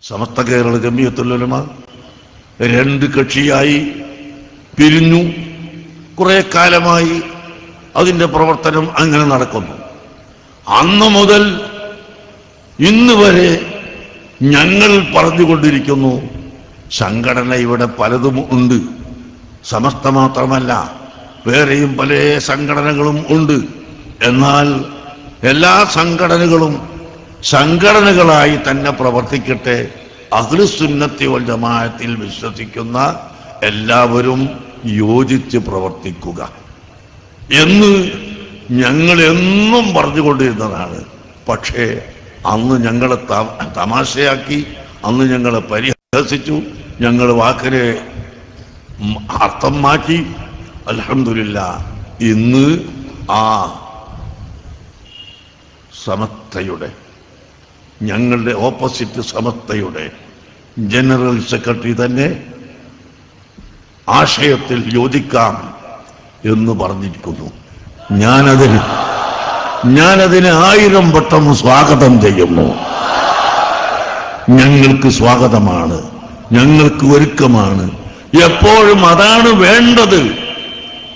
സമസ്ത കേരള ജമിയത്തുൽ ഉലമ രണ്ട് കക്ഷിയായി പിരിഞ്ഞു. കുറെ കാലമായി അതിന്റെ പ്രവർത്തനം അങ്ങനെ നടക്കുന്നു. അന്ന് മുതൽ ഇന്ന് വരെ ഞങ്ങൾ പറഞ്ഞുകൊണ്ടിരിക്കുന്നു, സംഘടന ഇവിടെ പലതും ഉണ്ട്. സമസ്ത മാത്രമല്ല, വേറെയും പല സംഘടനകളും ഉണ്ട്. എന്നാൽ എല്ലാ സംഘടനകളും സംഘടനകളായി തന്നെ പ്രവർത്തിക്കട്ടെ. അഹ്ലുസുന്നത്തി വൽ ജമാഅത്തിൽ വിശ്വസിക്കുന്ന എല്ലാവരും യോജിച്ച് പ്രവർത്തിക്കുക എന്ന് ഞങ്ങൾ എന്നും പറഞ്ഞുകൊണ്ടിരുന്നതാണ്. പക്ഷേ അന്ന് ഞങ്ങളെ തമാശയാക്കി, അന്ന് ഞങ്ങളെ പരിഹസിച്ചു, ഞങ്ങൾ വാക്കിനെ അർത്ഥം മാറ്റി. അൽഹംദുലില്ലാഹ് ഇന്ന് ആ സമസ്തയുടെ, ഞങ്ങളുടെ ഓപ്പോസിറ്റ് സമസ്തയുടെ ജനറൽ സെക്രട്ടറി തന്നെ ആശയത്തിൽ യോജിക്കാം എന്ന് പറഞ്ഞിരിക്കുന്നു. ഞാനതിന് 1000 വട്ടം സ്വാഗതം ചെയ്യുന്നു. ഞങ്ങൾക്ക് സ്വാഗതമാണ്, ഞങ്ങൾക്ക് ഒരുക്കമാണ്. എപ്പോഴും അതാണ് വേണ്ടത്.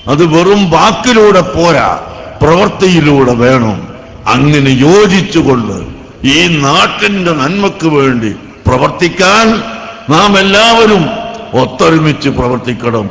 അത് വെറും വാക്കിലൂടെ പോരാ, പ്രവൃത്തിയിലൂടെ വേണം. അങ്ങനെ യോജിച്ചുകൊണ്ട് ഈ നാട്ടിന്റെ നന്മക്ക് വേണ്ടി പ്രവർത്തിക്കാൻ നാം എല്ലാവരും ഒത്തൊരുമിച്ച് പ്രവർത്തിക്കണം.